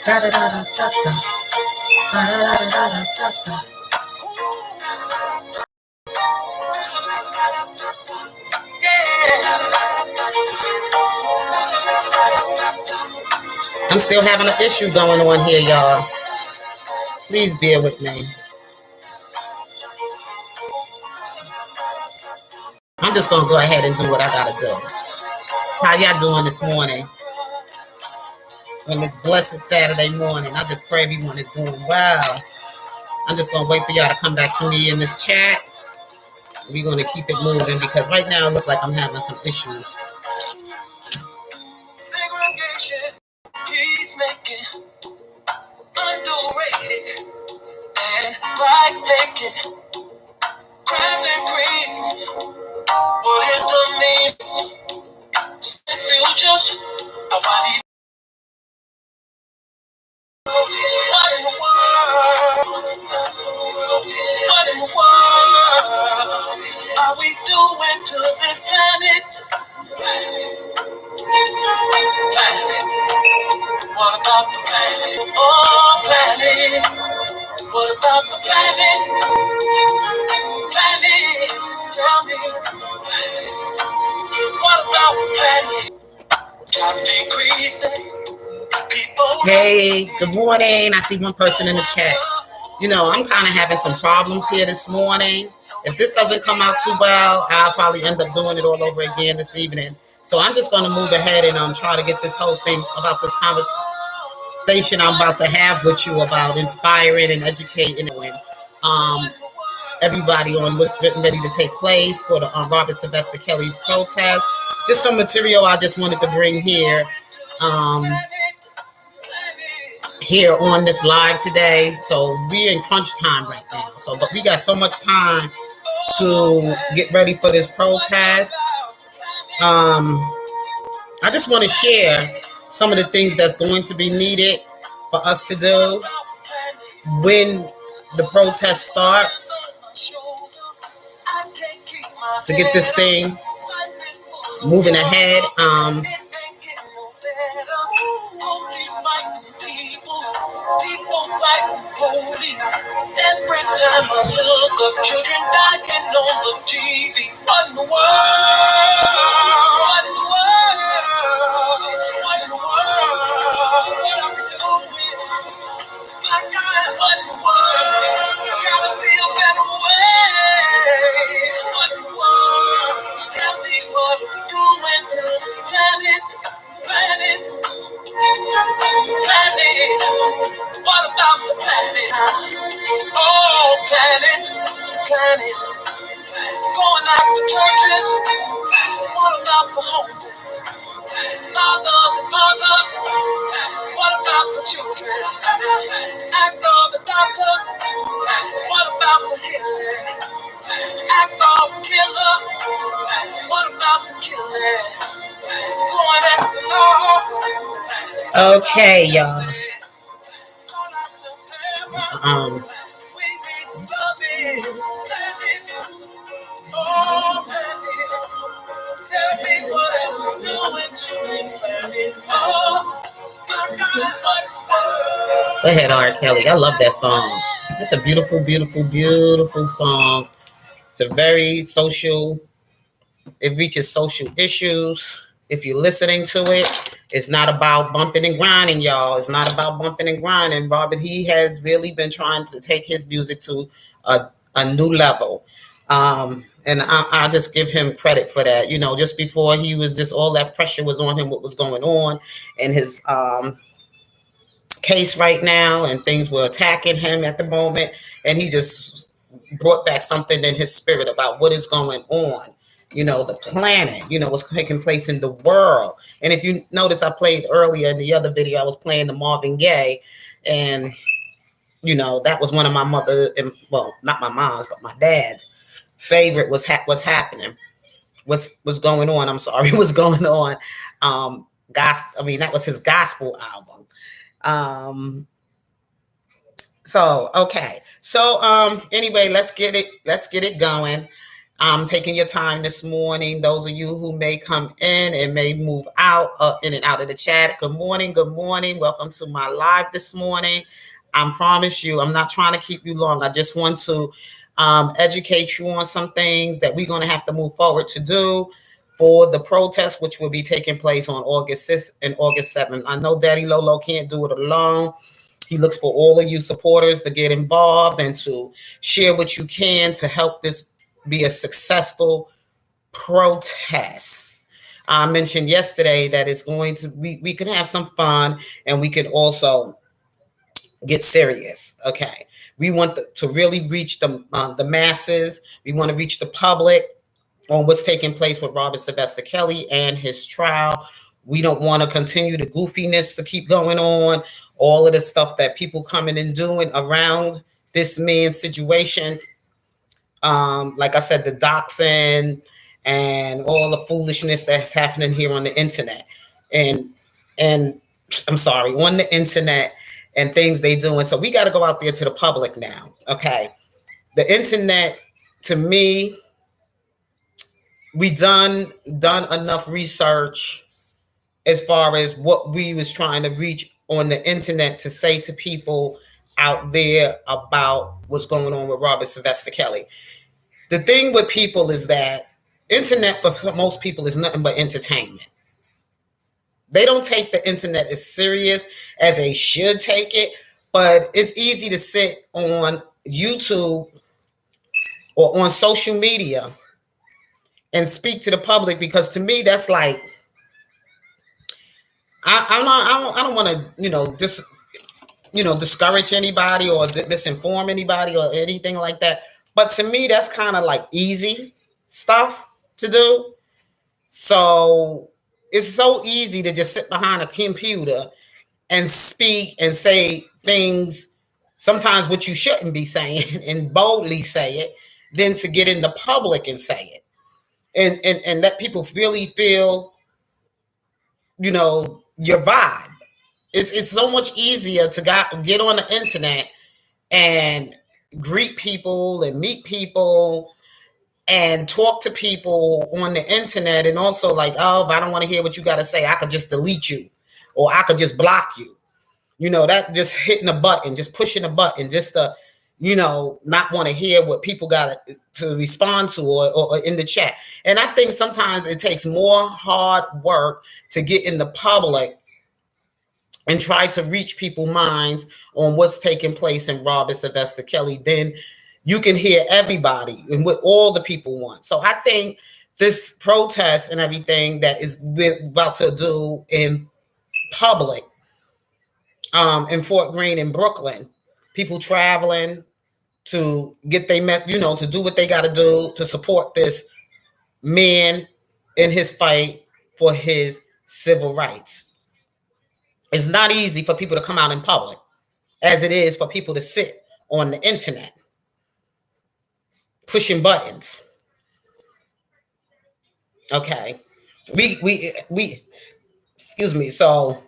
Da da da da da da. Da da da da da da. I'm still having an issue going on here, y'all. Please bear with me. I'm just gonna go ahead and do what I gotta do. So how y'all doing this morning? On this blessed Saturday morning. I just pray everyone is doing well. I'm just gonna wait for y'all to come back to me in this chat. We're gonna keep it moving because right now it looks like I'm having some issues. Segregation, peacemaking, underrated, and rights taken, crimes increasing. What is the meaning? Futures of all these. What in the world? What in the world are we doing to this planet? What about the planet? Oh, planet. What about the planet? Planet, tell me. What about the planet? Jobs decreasing. Hey, good morning. I see one person in the chat. You know, I'm kind of having some problems here this morning. If this doesn't come out too well, I'll probably end up doing it all over again this evening. So I'm just going to move ahead and try to get this whole thing about this conversation I'm about to have with you about inspiring and educating everybody on what's getting ready to take place for the Robert Sylvester Kelly's protest. Just some material I just wanted to bring here. Here on this live today. So we're in crunch time right now. But we got so much time to get ready for this protest. I just want to share some of the things that's going to be needed for us to do when the protest starts to get this thing moving ahead. People fighting police. Every time I look up, children dying on the TV. What in the world? What in the world? What in the world? What are we doing? My God, what in the world? Gotta be a better way. What in the world? Tell me what are we doing to this planet? Planet. What about the planet? Oh, planet. Going out to churches. What about the homeless? Fathers and mothers. What about the children? Acts of the doctor. What about the killing? Acts of the killers. What about the killing? Going after the law. Okay, y'all. Go ahead, R. Kelly. I love that song. It's a beautiful, beautiful, beautiful song. It's a very social. It reaches social issues. If you're listening to it, it's not about bumping and grinding, y'all. It's not about bumping and grinding. Robert, he has really been trying to take his music to a new level. And I just give him credit for that. You know, just before he was just all that pressure was on him, what was going on in his case right now, and things were attacking him at the moment. And he just brought back something in his spirit about what is going on. You know, the planet, you know, what's taking place in the world. And if you notice, I played earlier in the other video, I was playing the Marvin Gaye. And, you know, that was one of my mother, and well, not my mom's, but my dad's favorite was what's happening. What's going on. I'm sorry, what's going on. Gospel. I mean, that was his gospel album. So, okay. So, anyway, let's get it going. taking your time this morning. Those of you who may come in and may move out, in and out of the chat. Good morning. Good morning. Welcome to my live this morning. I promise you, I'm not trying to keep you long. I just want to educate you on some things that we're going to have to move forward to do for the protest, which will be taking place on August 6th and August 7th. I know Daddy Lolo can't do it alone. He looks for all of you supporters to get involved and to share what you can to help this be a successful protest. I mentioned yesterday that it's going to we can have some fun and we can also get serious. Okay, we want to really reach the masses. We want to reach the public on what's taking place with Robert Sylvester Kelly and his trial. We don't want to continue the goofiness to keep going on. All of the stuff that people coming and doing around this man's situation. Like I said, the doxing and all the foolishness that's happening here on the internet. And I'm sorry, on the internet and things they doing. So we got to go out there to the public now. Okay. The internet, to me, we done enough research as far as what we was trying to reach on the internet to say to people out there about what's going on with Robert Sylvester Kelly. The thing with people is that internet for most people is nothing but entertainment. They don't take the internet as serious as they should take it, but it's easy to sit on YouTube or on social media and speak to the public, because to me that's like I don't want to discourage anybody or misinform anybody or anything like that. But to me, that's kind of like easy stuff to do. So it's so easy to just sit behind a computer and speak and say things, sometimes what you shouldn't be saying, and boldly say it, than to get in the public and say it. And let people really feel, your vibe. It's so much easier to get on the internet and greet people and meet people and talk to people on the internet, and also like, oh, if I don't want to hear what you got to say, I could just delete you or I could just block you. That just hitting a button, just pushing a button, just to, not want to hear what people got to respond to or in the chat. And I think sometimes it takes more hard work to get in the public and try to reach people's minds on what's taking place in Robert Sylvester Kelly. Then you can hear everybody and what all the people want. So I think this protest and everything that is we're about to do in public, in Fort Greene in Brooklyn, people traveling to get to do what they got to do to support this man in his fight for his civil rights. It's not easy for people to come out in public as it is for people to sit on the internet pushing buttons. Okay. We excuse me. So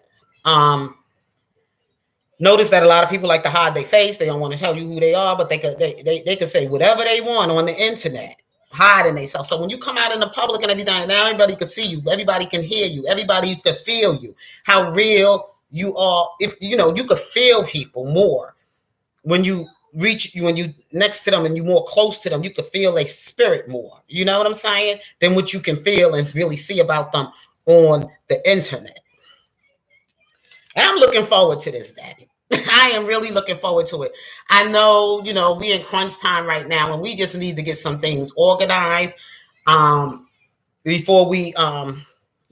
notice that a lot of people like to hide their face. They don't want to tell you who they are, but they could say whatever they want on the internet, hiding themselves. So when you come out in the public and everything, now everybody can see you, everybody can hear you, everybody can feel you, how real you are. If you could feel people more when you next to them and you more close to them, you could feel a spirit more. You know what I'm saying? Than what you can feel and really see about them on the internet. And I'm looking forward to this, Daddy. I am really looking forward to it. I know, we in crunch time right now, and we just need to get some things organized before we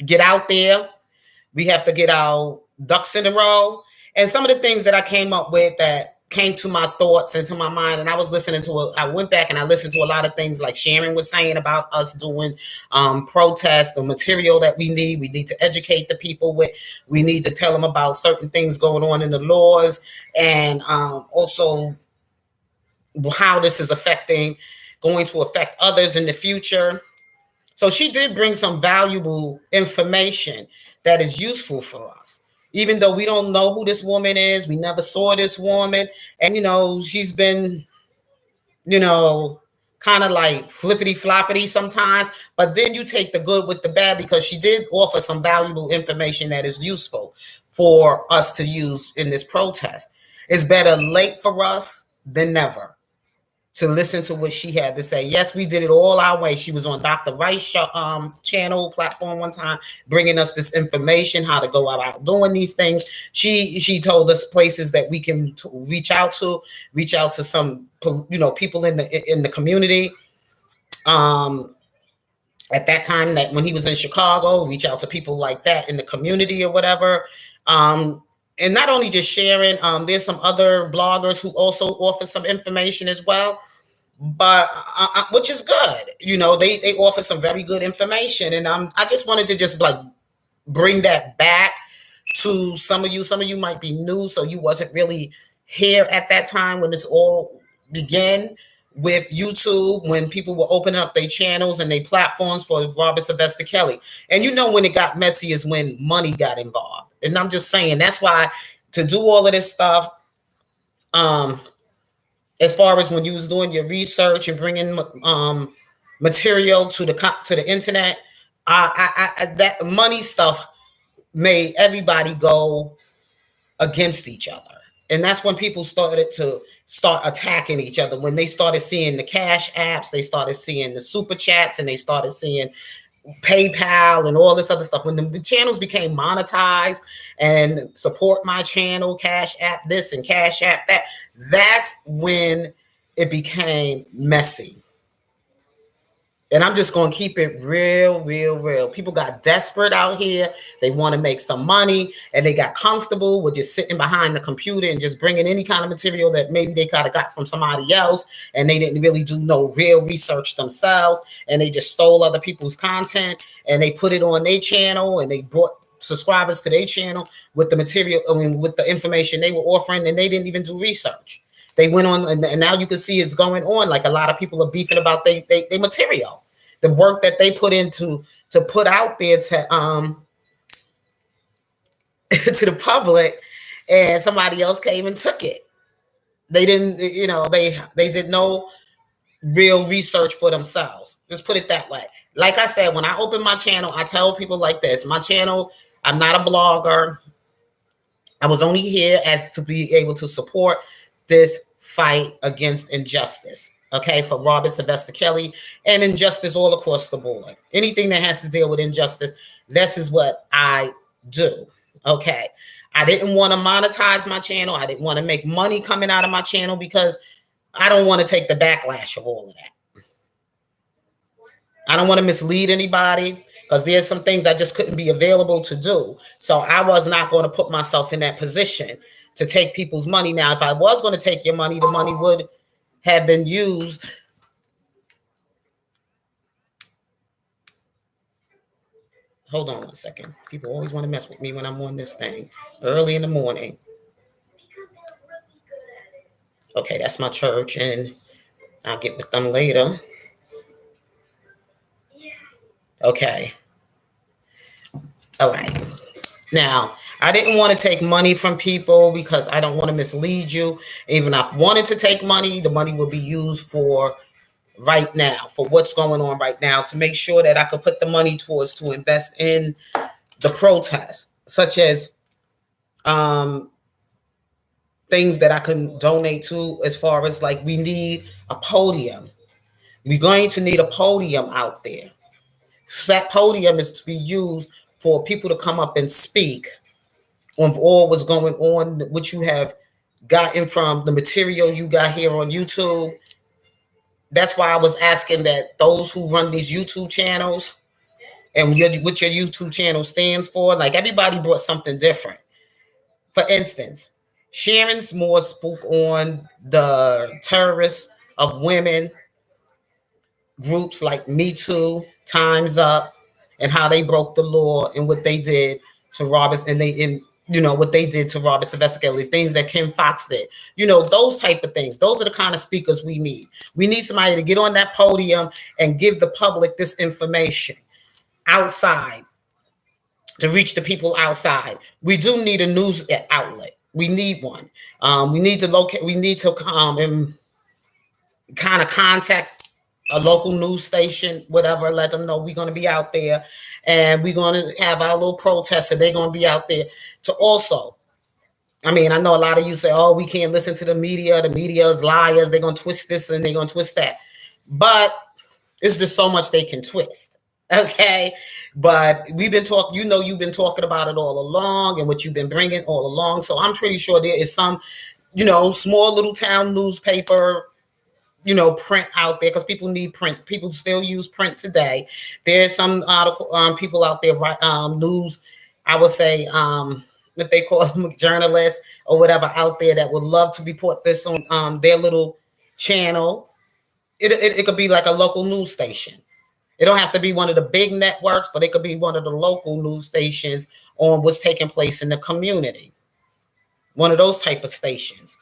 get out there. We have to get our ducks in a row. And some of the things that I came up with that came to my thoughts and to my mind, and I was listening to it. I went back and I listened to a lot of things like Sharon was saying about us doing protests, the material that we need to educate the people with. We need to tell them about certain things going on in the laws, and also how this is going to affect others in the future. So she did bring some valuable information that is useful for us. Even though we don't know who this woman is, we never saw this woman. And, she's been, kind of like flippity floppity sometimes, but then you take the good with the bad, because she did offer some valuable information that is useful for us to use in this protest. It's better late for us than never to listen to what she had to say. Yes, we did it all our way. She was on Dr. Rice channel platform one time, bringing us this information, how to go about doing these things. She told us places that we can reach out to some people in the community. At that time, that when he was in Chicago, reach out to people like that in the community or whatever. And not only just sharing, there's some other bloggers who also offer some information as well, but which is good. They offer some very good information, and I just wanted to just like bring that back to some of you. Some of you might be new, so you wasn't really here at that time when this all began with YouTube, when people were opening up their channels and their platforms for Robert Sylvester Kelly. And when it got messy is when money got involved. And I'm just saying, that's why to do all of this stuff, as far as when you was doing your research and bringing material to the internet, that money stuff made everybody go against each other. And that's when people started to attacking each other. When they started seeing the cash apps, they started seeing the super chats, and they started seeing PayPal and all this other stuff. When the channels became monetized and support my channel, Cash App this and Cash App that, that's when it became messy. And I'm just going to keep it real, real, real. People got desperate out here. They want to make some money, and they got comfortable with just sitting behind the computer and just bringing any kind of material that maybe they kind of got from somebody else, and they didn't really do no real research themselves, and they just stole other people's content, and they put it on their channel, and they brought subscribers to their channel with the material, with the information they were offering, and they didn't even do research. They went on, and now you can see it's going on. Like, a lot of people are beefing about their material, the work that they put into to put out there to to the public, and somebody else came and took it. They didn't, they did no real research for themselves. Just put it that way. Like I said, when I open my channel, I tell people like this: my channel, I'm not a blogger. I was only here as to be able to support this fight against injustice, okay, for Robert Sylvester Kelly, and injustice all across the board. Anything that has to deal with injustice, this is what I do, okay? I didn't want to monetize my channel. I didn't want to make money coming out of my channel, because I don't want to take the backlash of all of that. I don't want to mislead anybody, because there's some things I just couldn't be available to do. So I was not going to put myself in that position to take people's money. Now, if I was going to take your money, the money would have been used. Hold on one second. People always want to mess with me when I'm on this thing early in the morning. Okay, that's my church, and I'll get with them later. Okay. All right. Now, I didn't want to take money from people because I don't want to mislead you. Even if I wanted to take money, the money would be used for right now, for what's going on right now, to make sure that I could put the money towards to invest in the protest, such as things that I can donate to, as far as like, we need a podium. We're going to need a podium out there. So that podium is to be used for people to come up and speak on all what's going on, what you have gotten from the material you got here on YouTube. That's why I was asking that those who run these YouTube channels, and what your YouTube channel stands for, like, everybody brought something different. For instance, Sharon Moore spoke on the terrorists of women, groups like Me Too, Time's Up, and how they broke the law and what they did to Robert, what they did to Robert Sylvester Kelly, things that Kim Fox did, those type of things. Those are the kind of speakers we need. We need somebody to get on that podium and give the public this information outside, to reach the people outside. We do need a news outlet. We need one. We need to kind of contact a local news station, whatever, let them know we're going to be out there and we're going to have our little protest and they're going to be out there to also, I mean, I know a lot of you say, oh, we can't listen to the media. The media is liars. They're going to twist this and they're going to twist that. But it's just so much they can twist. Okay. But we've been talking, you've been talking about it all along and what you've been bringing all along. So I'm pretty sure there is some, small little town newspaper, print out there because people need print. People still use print today. There's some article people out there, news, I would say, what they call them, journalists or whatever out there that would love to report this on their little channel. It could be like a local news station. It don't have to be one of the big networks, but it could be one of the local news stations on what's taking place in the community. One of those type of stations.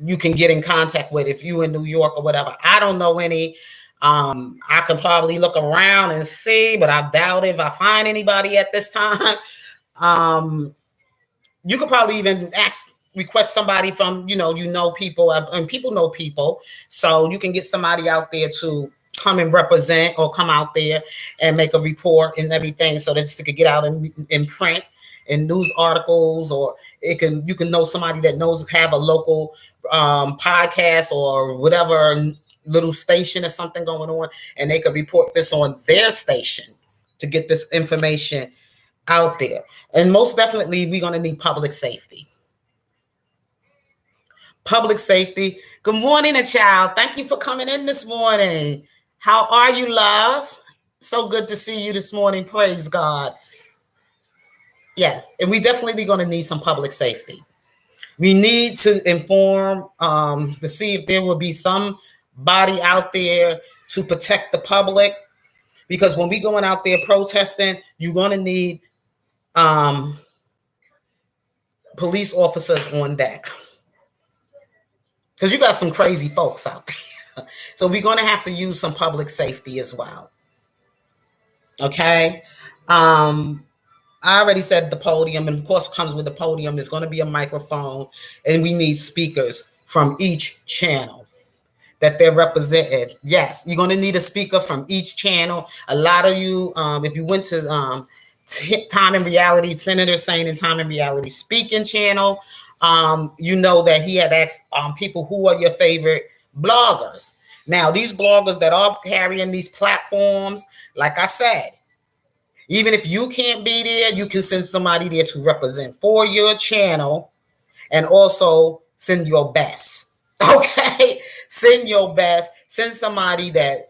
You can get in contact with if you in New York or whatever. I don't know any. I can probably look around and see, but I doubt if I find anybody at this time. You could probably even request somebody from, people, and people know people. So you can get somebody out there to come and represent or come out there and make a report and everything so that it could get out in print in news articles, or you can know somebody that have a local podcast or whatever little station or something going on, and they could report this on their station to get this information out there. And most definitely we're going to need public safety. Public safety. Good morning, a child. Thank you for coming in this morning. How are you, love? So good to see you this morning. Praise God. Yes, and we definitely going to need some public safety. We need to inform to see if there will be somebody out there to protect the public, because when we going out there protesting, you're going to need police officers on deck, because you got some crazy folks out there. So we're going to have to use some public safety as well. Okay. I already said the podium, and of course comes with the podium. There's going to be a microphone, and we need speakers from each channel that they're represented. Yes, you're going to need a speaker from each channel. A lot of you, if you went to Time and Reality, Senator Sane and Time and Reality speaking channel, you know that he had asked people, who are your favorite bloggers? Now, these bloggers that are carrying these platforms, like I said, even if you can't be there, you can send somebody there to represent for your channel, and also send your best. Okay? Send your best. Send somebody that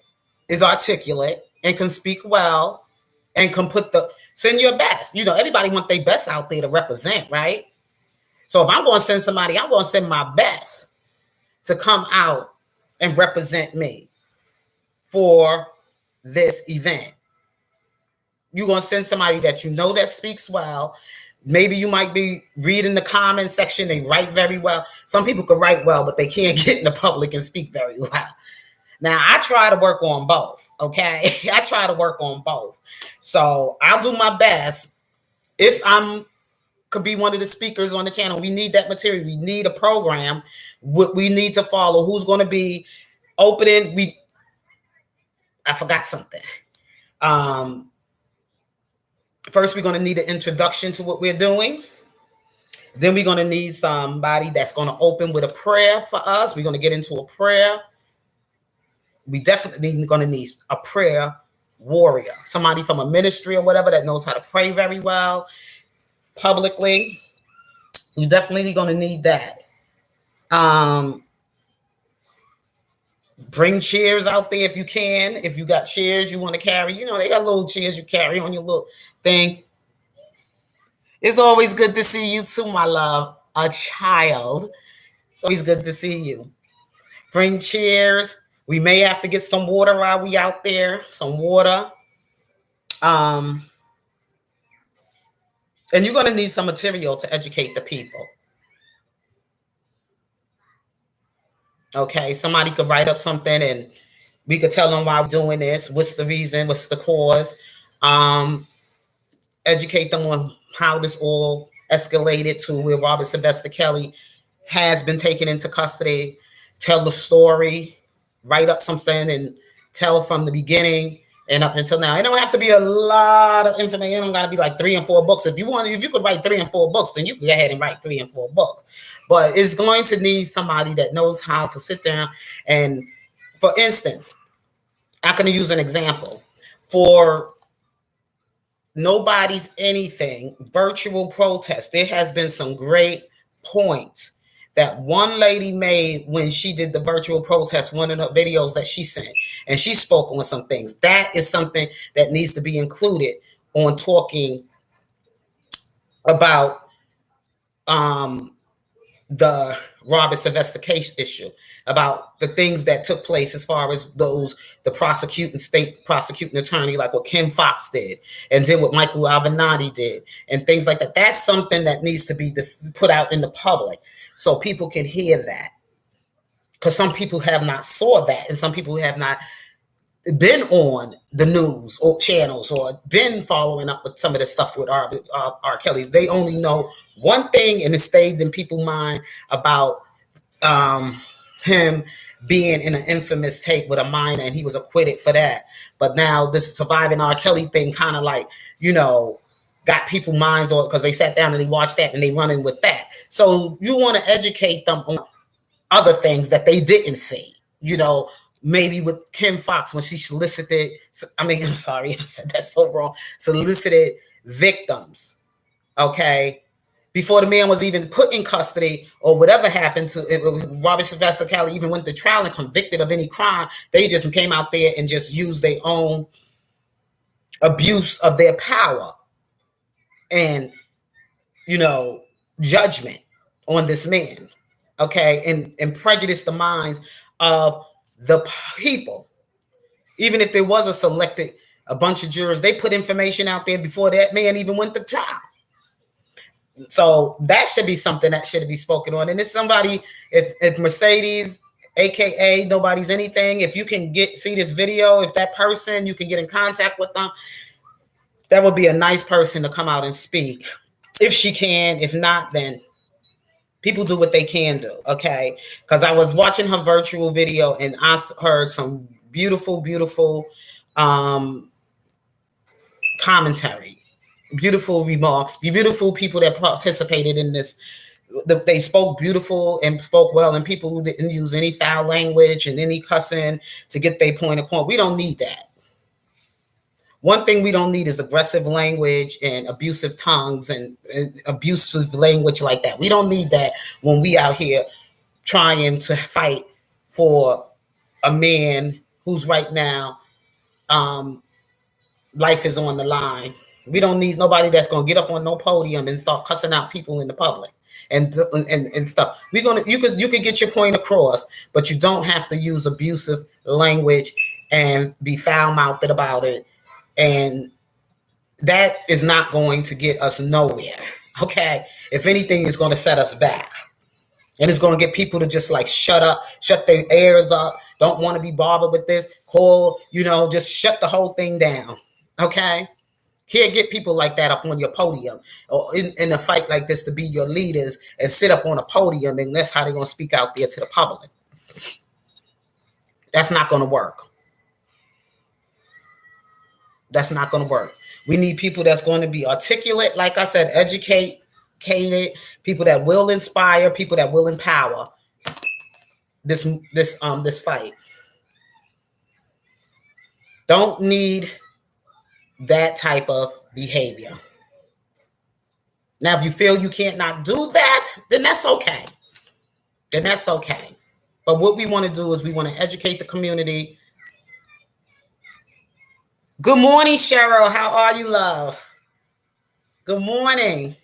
is articulate and can speak well and can send your best. Everybody want their best out there to represent, right? So if I'm going to send somebody, I'm going to send my best to come out and represent me for this event. You're going to send somebody that that speaks well. Maybe you might be reading the comment section. They write very well. Some people can write well, but they can't get in the public and speak very well. Now, I try to work on both, okay? I try to work on both. So I'll do my best. If could be one of the speakers on the channel, we need that material. We need a program. We need to follow. Who's going to be opening? I forgot something. First, we're going to need an introduction to what we're doing. Then we're going to need somebody that's going to open with a prayer for us. We're going to get into a prayer. We definitely going to need a prayer warrior, somebody from a ministry or whatever that knows how to pray very well publicly. You're definitely going to need that. Bring chairs out there if you can. If you got chairs you want to carry, they got little chairs you carry on your little thing. It's always good to see you too, my love, a child. It's always good to see you. Bring chairs. We may have to get some water while we out there, some water. And you're going to need some material to educate the people. Okay, somebody could write up something and we could tell them why we're doing this, what's the reason, what's the cause. Educate them on how this all escalated to where Robert Sylvester Kelly has been taken into custody. Tell the story. write up something and tell from the beginning and up until now. It don't have to be a lot of information. It don't gotta be like 3 and 4 books. If you could write 3 and 4 books, then you can go ahead and write 3 and 4 books. But it's going to need somebody that knows how to sit down and, for instance, I'm going to use an example for Nobody's Anything virtual protest. There has been some great points that one lady made when she did the virtual protest, one of the videos that she sent, and she spoke on some things. That is something that needs to be included on talking about the Robert Sylvester case issue, about the things that took place as far as the state prosecuting attorney, like what Kim Foxx did, and then what Michael Avenatti did, and things like that. That's something that needs to be put out in the public so people can hear that. Because some people have not saw that, and some people have not been on the news or channels or been following up with some of the stuff with R. Kelly. They only know one thing, and it stayed in people's mind about him being in an infamous tape with a minor, and he was acquitted for that. But now this surviving R. Kelly thing kind of like, got people's minds on, because they sat down and they watched that and they running with that. So you want to educate them on other things that they didn't see, maybe with Kim Foxx when she solicited victims, okay, before the man was even put in custody or whatever happened to Robert Sylvester Kelly even went to trial and convicted of any crime. They just came out there and just used their own abuse of their power and, judgment on this man, okay, and prejudice the minds of the people. Even if there was a bunch of jurors, they put information out there before that man even went to trial. So that should be something that should be spoken on. And if somebody, if Mercedes, aka Nobody's Anything, if you can see this video, if that person, you can get in contact with them, that would be a nice person to come out and speak. If she can, if not, then people do what they can do, okay? Because I was watching her virtual video and I heard some beautiful, beautiful commentary, beautiful remarks, beautiful people that participated in this. They spoke beautiful and spoke well, and people who didn't use any foul language and any cussing to get their point across. We don't need that. One thing we don't need is aggressive language and abusive tongues and abusive language like that. We don't need that when we out here trying to fight for a man who's right now, life is on the line. We don't need nobody that's going to get up on no podium and start cussing out people in the public and stuff. You could get your point across, but you don't have to use abusive language and be foul-mouthed about it. And that is not going to get us nowhere, okay? If anything, it's going to set us back. And it's going to get people to just like shut up, shut their ears up, don't want to be bothered with this, just shut the whole thing down, okay? Can't get people like that up on your podium or in a fight like this to be your leaders and sit up on a podium, and that's how they're going to speak out there to the public. That's not going to work. That's not going to work. We need people that's going to be articulate, like I said, educated, people that will inspire, people that will empower this fight. Don't need that type of behavior. Now, if you feel you can't not do that, then that's okay. But what we want to do is we want to educate the community. Good morning, Cheryl. How are you, love? Good morning.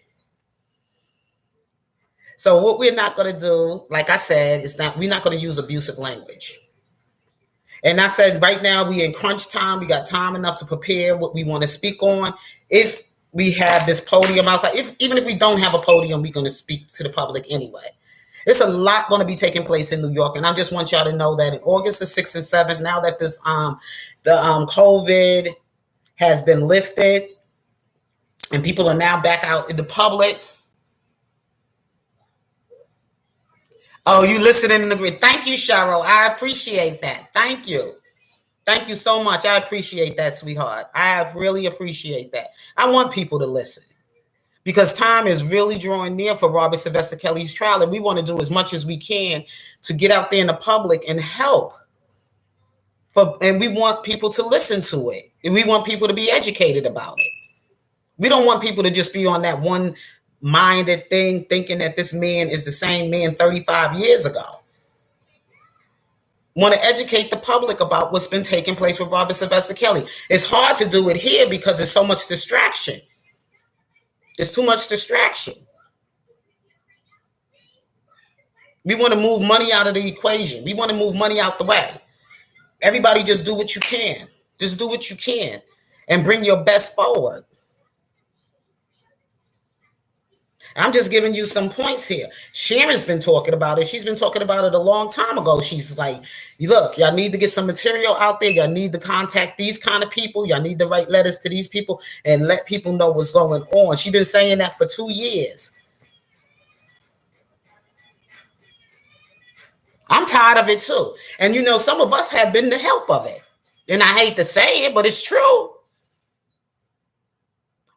So what we're not going to do, like I said, we're not going to use abusive language. And I said, right now we're in crunch time. We got time enough to prepare what we want to speak on. If we have this podium outside, even if we don't have a podium, we're going to speak to the public anyway. There's a lot going to be taking place in New York, and I just want y'all to know that in August the 6th and 7th, now that this COVID has been lifted and people are now back out in the public, Oh, you listening and agree. Thank you, Cheryl. I appreciate that. Thank you. Thank you so much. I appreciate that, sweetheart. I really appreciate that. I want people to listen because time is really drawing near for Robert Sylvester Kelly's trial, and we want to do as much as we can to get out there in the public and help. And we want people to listen to it. And we want people to be educated about it. We don't want people to just be on that one minded thing thinking that this man is the same man 35 years ago. Want to educate the public about what's been taking place with Robert Sylvester Kelly. It's hard to do it here because there's so much distraction. There's too much distraction. We want to move money out of the equation. We want to move money out the way. Everybody just do what you can. Just do what you can and bring your best forward. I'm just giving you some points here. Sharon's been talking about it. She's been talking about it a long time ago. She's like, look, y'all need to get some material out there. Y'all need to contact these kind of people. Y'all need to write letters to these people and let people know what's going on. She's been saying that for 2 years. I'm tired of it too. And you know, some of us have been the help of it. And I hate to say it, but it's true.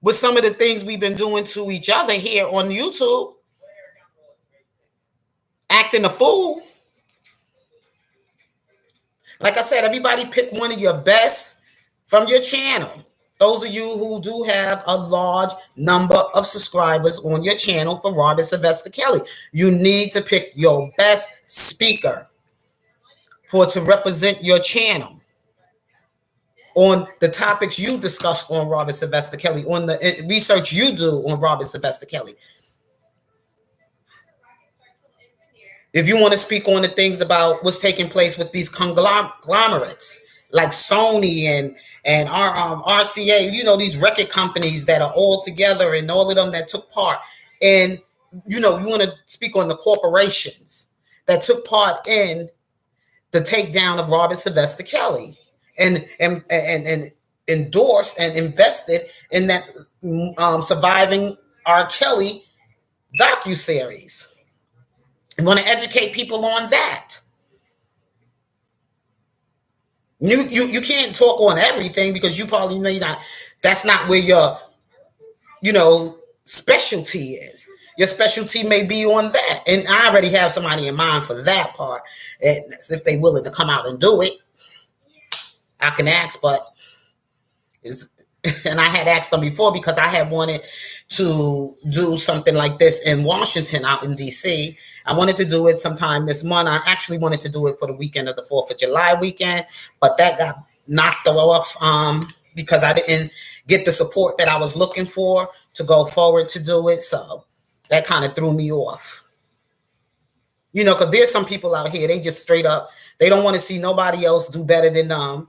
With some of the things we've been doing to each other here on YouTube, acting a fool. Like I said, everybody pick one of your best from your channel. Those of you who do have a large number of subscribers on your channel for Robert Sylvester Kelly, you need to pick your best speaker to represent your channel on the topics you discuss on Robert Sylvester Kelly, on the research you do on Robert Sylvester Kelly. If you want to speak on the things about what's taking place with these conglomerates like Sony and RCA, you know, these record companies that are all together and all of them that took part. And, you know, you want to speak on the corporations that took part in the takedown of Robert Sylvester Kelly and endorsed and invested in that Surviving R. Kelly docuseries. You want to educate people on that. You can't talk on everything because you probably know that's not where your, you know, specialty is. Your specialty may be on that. And I already have somebody in mind for that part. And if they're willing to come out and do it, I can ask, but and I had asked them before because I had wanted to do something like this in Washington out in DC. I wanted to do it sometime this month. I actually wanted to do it for the weekend of the 4th of July weekend, but that got knocked off because I didn't get the support that I was looking for to go forward to do it. So that kind of threw me off. You know, because there's some people out here, they just straight up, they don't want to see nobody else do better than them.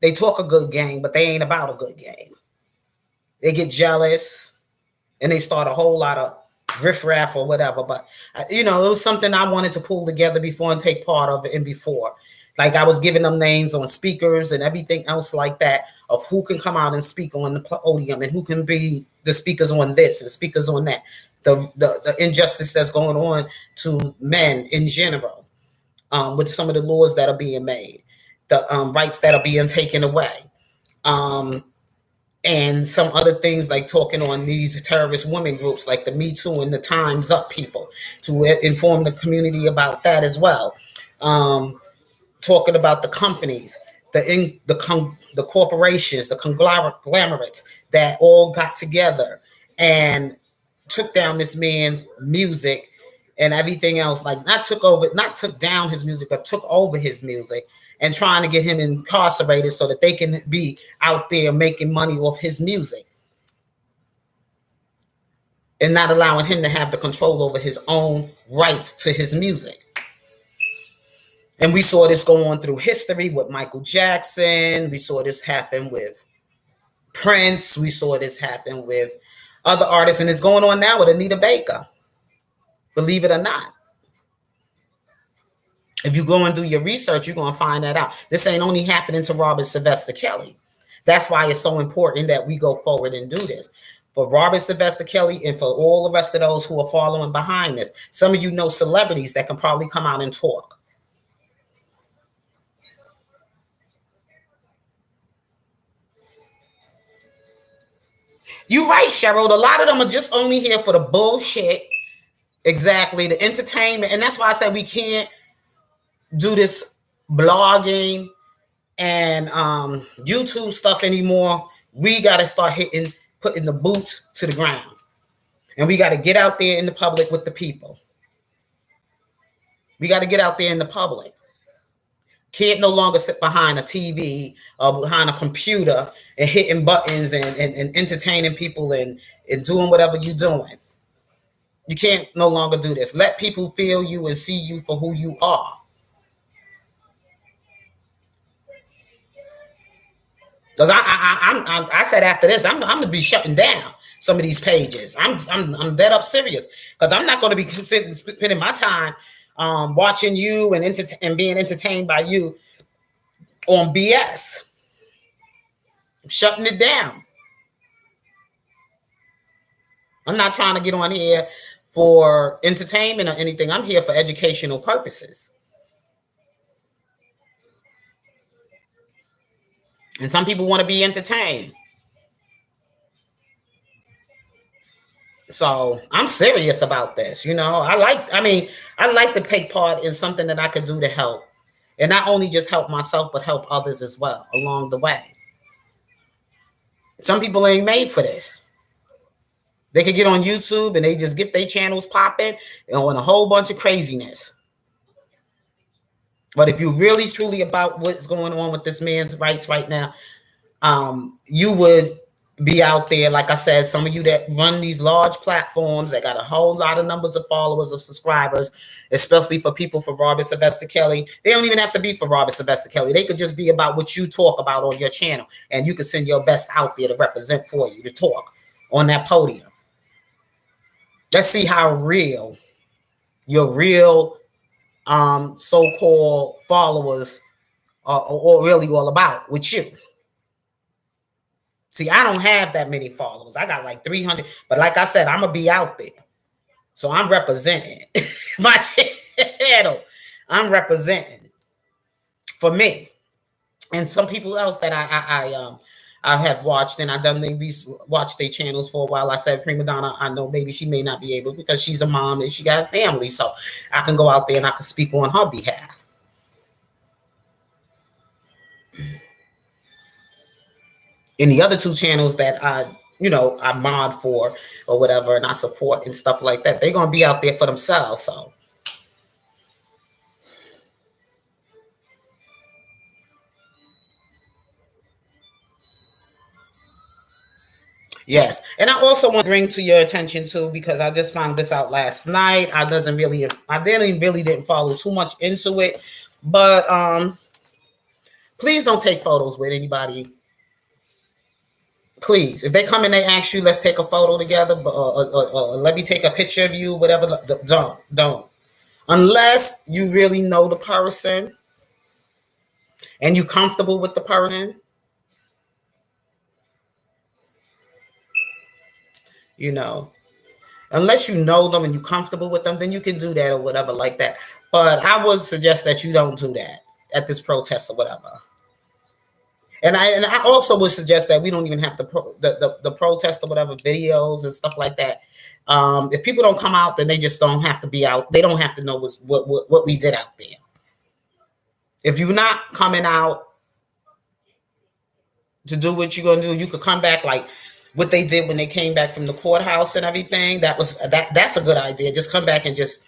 They talk a good game, but they ain't about a good game. They get jealous and they start a whole lot of riffraff or whatever. But, you know, it was something I wanted to pull together before and take part of it and before. Like I was giving them names on speakers and everything else like that of who can come out and speak on the podium and who can be the speakers on this and speakers on that. The injustice that's going on to men in general with some of the laws that are being made. The rights that are being taken away. And some other things like talking on these terrorist women groups like the Me Too and the Time's Up people to inform the community about that as well. Talking about the companies, the corporations, the conglomerates that all got together and took down this man's music and everything else. Like not took down his music, but took over his music. And trying to get him incarcerated so that they can be out there making money off his music. And not allowing him to have the control over his own rights to his music. And we saw this go on through history with Michael Jackson. We saw this happen with Prince. We saw this happen with other artists. And it's going on now with Anita Baker. Believe it or not. If you go and do your research, you're going to find that out. This ain't only happening to Robert Sylvester Kelly. That's why it's so important that we go forward and do this. for Robert Sylvester Kelly and for all the rest of those who are following behind this. Some of you know celebrities that can probably come out and talk. You're right, Cheryl. A lot of them are just only here for the bullshit. Exactly, the entertainment. And that's why I said we can't do this blogging and YouTube stuff anymore. We got to start putting the boots to the ground. And we got to get out there in the public with the people. We got to get out there in the public. Can't no longer sit behind a TV or behind a computer and hitting buttons and entertaining people and doing whatever you're doing. You can't no longer do this. Let people feel you and see you for who you are. Because I said after this, I'm gonna be shutting down some of these pages. I'm dead up serious because I'm not going to be spending my time watching you and being entertained by you on BS. I'm shutting it down. I'm not trying to get on here for entertainment or anything. I'm here for educational purposes. And some people want to be entertained. So I'm serious about this. I like to take part in something that I could do to help. And not only just help myself, but help others as well along the way. Some people ain't made for this. They could get on YouTube and they just get their channels popping on a whole bunch of craziness. But if you're really truly about what's going on with this man's rights right now, you would be out there, like I said, some of you that run these large platforms that got a whole lot of numbers of followers, of subscribers, especially for people for Robert Sylvester Kelly. They don't even have to be for Robert Sylvester Kelly. They could just be about what you talk about on your channel, and you can send your best out there to represent for you, to talk on that podium. Let's see how real your real so-called followers are really all about with you. See, I don't have that many followers. I got like 300. But like I said, I'm going to be out there. So I'm representing my channel. I'm representing for me. And some people else that I have watched and I done watched their channels for a while. I said, Prima Donna, I know maybe she may not be able because she's a mom and she got a family. So I can go out there and I can speak on her behalf. In the other two channels that I mod for or whatever, and I support and stuff like that, they're going to be out there for themselves. So yes. And I also want to bring to your attention too, because I just found this out last night. I didn't follow too much into it, but please don't take photos with anybody. Please, if they come and they ask you, let's take a photo together, or let me take a picture of you, whatever, don't. Unless you really know the person and you're comfortable with the person, unless you know them and you're comfortable with them, then you can do that or whatever like that. But I would suggest that you don't do that at this protest or whatever. And I also would suggest that we don't even have the protest or whatever videos and stuff like that. If people don't come out, then they just don't have to be out. They don't have to know what we did out there. If you're not coming out to do what you're going to do, you could come back like what they did when they came back from the courthouse and everything. That's a good idea. Just come back and just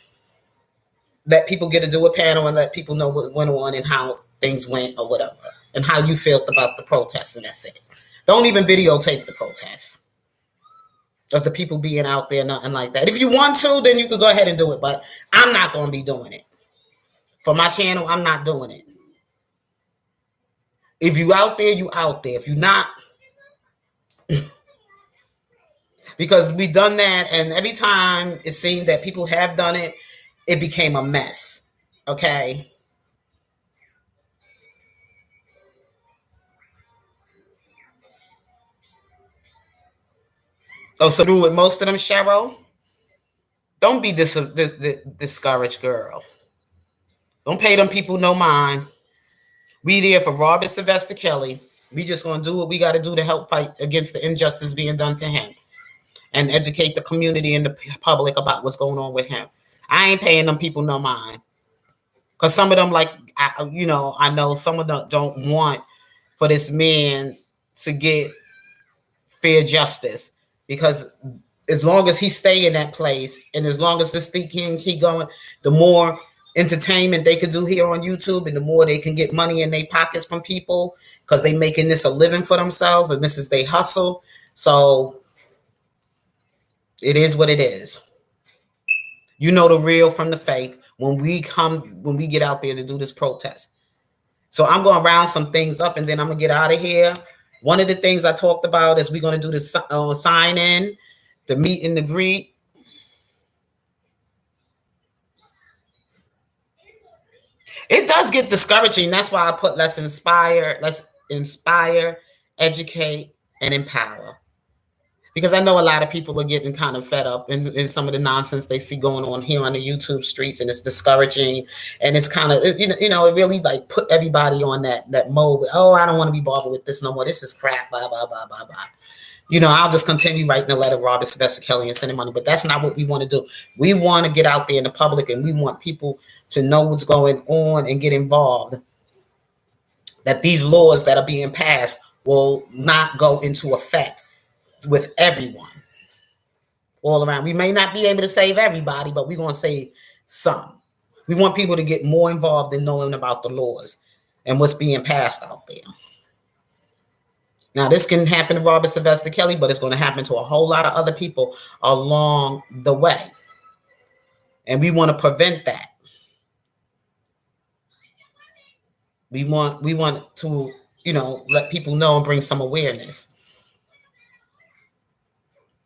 let people get to do a panel and let people know what went on and how things went or whatever, and how you felt about the protests, and that's it. Don't even videotape the protests of the people being out there, nothing like that. If you want to, then you could go ahead and do it, but I'm not going to be doing it. For my channel, I'm not doing it. If you out there, you out there. If you're not, because we've done that, and every time it seemed that people have done it, it became a mess. Okay? Oh, so do with most of them, Cheryl. Don't be discouraged, girl. Don't pay them people no mind. We there for Robert Sylvester Kelly. We just gonna do what we got to do to help fight against the injustice being done to him, and educate the community and the public about what's going on with him. I ain't paying them people no mind, because some of them, like, I know some of them don't want for this man to get fair justice, because as long as he stay in that place, and as long as this thing can keep going, the more entertainment they could do here on YouTube, and the more they can get money in their pockets from people, because they making this a living for themselves, and this is their hustle. So it is what it is. You know the real from the fake when we get out there to do this protest. So I'm going to round some things up, and then I'm going to get out of here. One of the things I talked about is we're going to do the sign in, the meet and the greet. It does get discouraging. That's why I put let's inspire, educate, and empower. Because I know a lot of people are getting kind of fed up in some of the nonsense they see going on here on the YouTube streets, and it's discouraging, and it's kind of, it really like put everybody on that mode. Oh, I don't want to be bothered with this no more. This is crap. Blah blah blah blah blah. I'll just continue writing a letter to Robert Sylvester Kelly and sending money. But that's not what we want to do. We want to get out there in the public, and we want people to know what's going on and get involved. That these laws that are being passed will not go into effect with everyone all around. We may not be able to save everybody, but we're going to save some. We want people to get more involved in knowing about the laws and what's being passed out there. Now, this can happen to Robert Sylvester Kelly, but it's going to happen to a whole lot of other people along the way. And we want to prevent that. We want to, let people know and bring some awareness.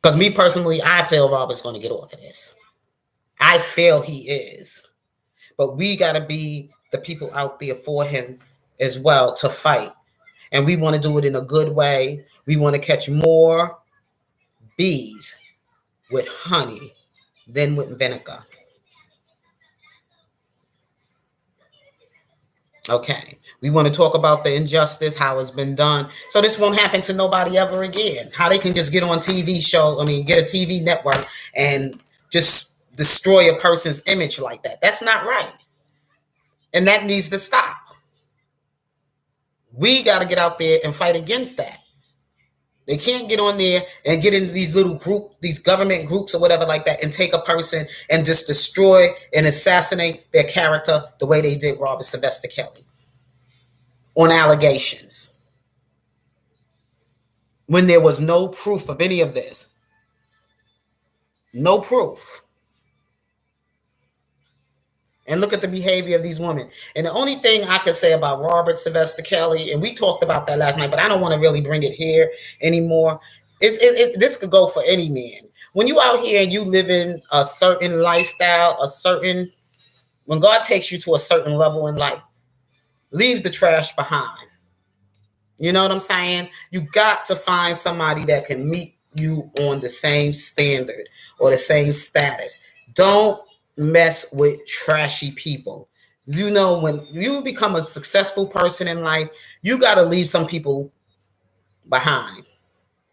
Because me personally, I feel Robert's going to get off of this. I feel he is. But we got to be the people out there for him as well to fight. And we want to do it in a good way. We want to catch more bees with honey than with vinegar. Okay. We want to talk about the injustice, how it's been done. So this won't happen to nobody ever again. How they can just get on TV show, get a TV network and just destroy a person's image like that. That's not right. And that needs to stop. We got to get out there and fight against that. They can't get on there and get into these little these government groups or whatever like that, and take a person and just destroy and assassinate their character the way they did Robert Sylvester Kelly on allegations, when there was no proof of any of this. No proof. And look at the behavior of these women. And the only thing I can say about Robert Sylvester Kelly, and we talked about that last night, but I don't want to really bring it here anymore. This could go for any man. When you out here and you live in a certain lifestyle, when God takes you to a certain level in life, leave the trash behind. You know what I'm saying? You got to find somebody that can meet you on the same standard or the same status. Don't mess with trashy people. When you become a successful person in life, you got to leave some people behind.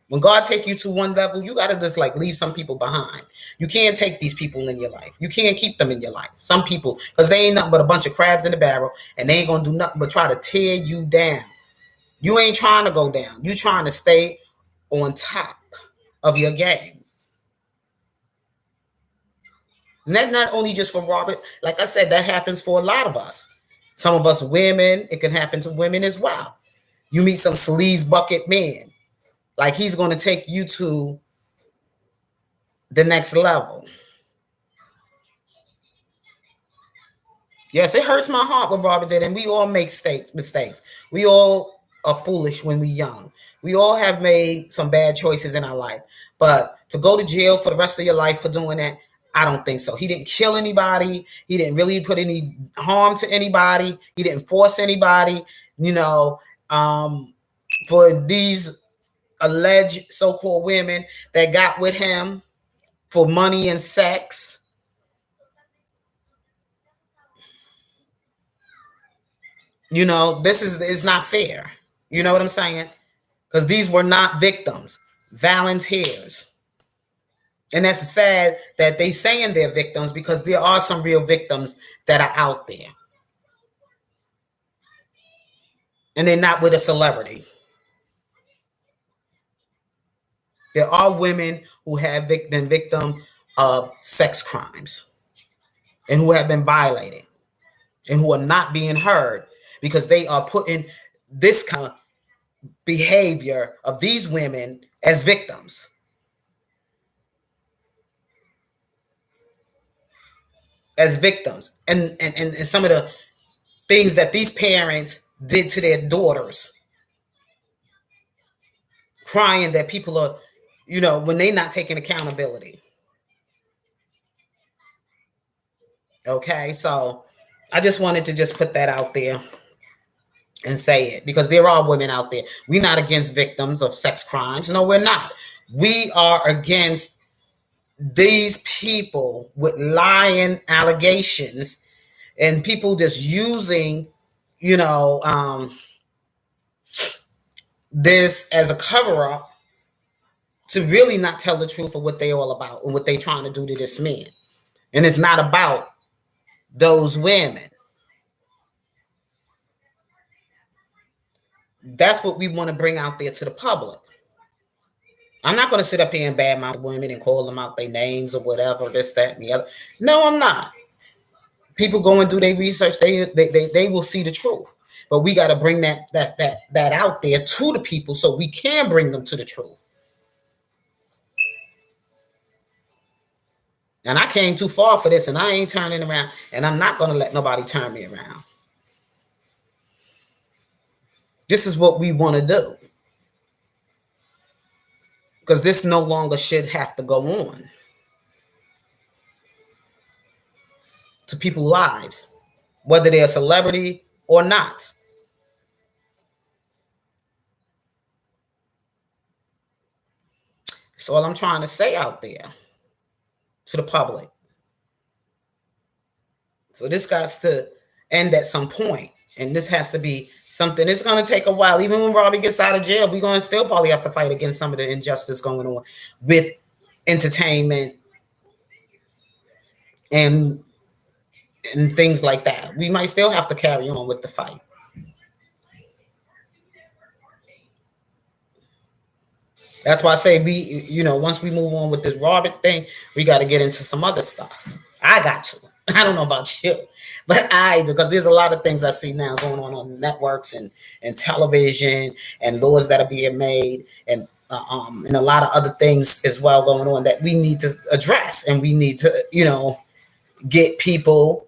When God take you to one level, you got to just leave some people behind. You can't take these people in your life. You can't keep them in your life. Some people, because they ain't nothing but a bunch of crabs in the barrel, and they ain't going to do nothing but try to tear you down. You ain't trying to go down. You trying to stay on top of your game. And that's not only just for Robert. Like I said, that happens for a lot of us. Some of us women, it can happen to women as well. You meet some sleaze bucket man. Like he's going to take you to the next level. Yes, it hurts my heart what Robert did, and we all make mistakes. We all are foolish when we're young. We all have made some bad choices in our life. But to go to jail for the rest of your life for doing that, I don't think so. He didn't kill anybody. He didn't really put any harm to anybody. He didn't force anybody, for these alleged so-called women that got with him for money and sex. You know, this is not fair. You know what I'm saying? Because these were not victims, volunteers. And that's sad that they saying they're victims, because there are some real victims that are out there. And they're not with a celebrity. There are women who have been victim of sex crimes and who have been violated and who are not being heard because they are putting this kind of behavior of these women as victims. As victims. And some of the things that these parents did to their daughters, crying that people are, you know, when they're not taking accountability. Okay, so I just wanted to just put that out there and say it, because there are women out there. We're not against victims of sex crimes. No, we're not. We are against these people with lying allegations and people just using, you know, this as a cover up to really not tell the truth of what they're all about and what they're trying to do to this man. And it's not about those women. That's what we want to bring out there to the public. I'm not going to sit up here and badmouth women and call them out their names or whatever, this, that, and the other. No, I'm not. People go and do their research. They will see the truth. But we got to bring that out there to the people so we can bring them to the truth. And I came too far for this, and I ain't turning around, and I'm not going to let nobody turn me around. This is what we want to do. Because this no longer should have to go on to people's lives, whether they're a celebrity or not. That's all I'm trying to say out there to the public. So this got to end at some point, and this has to be something. It's going to take a while. Even when Robbie gets out of jail, we're going to still probably have to fight against some of the injustice going on with entertainment and things like that. We might still have to carry on with the fight. That's why I say we, you know, once we move on with this Robert thing, we got to get into some other stuff. I got to. I don't know about you, but I do, because there's a lot of things I see now going on networks and television, and laws that are being made, and a lot of other things as well going on that we need to address, and we need to, you know, get people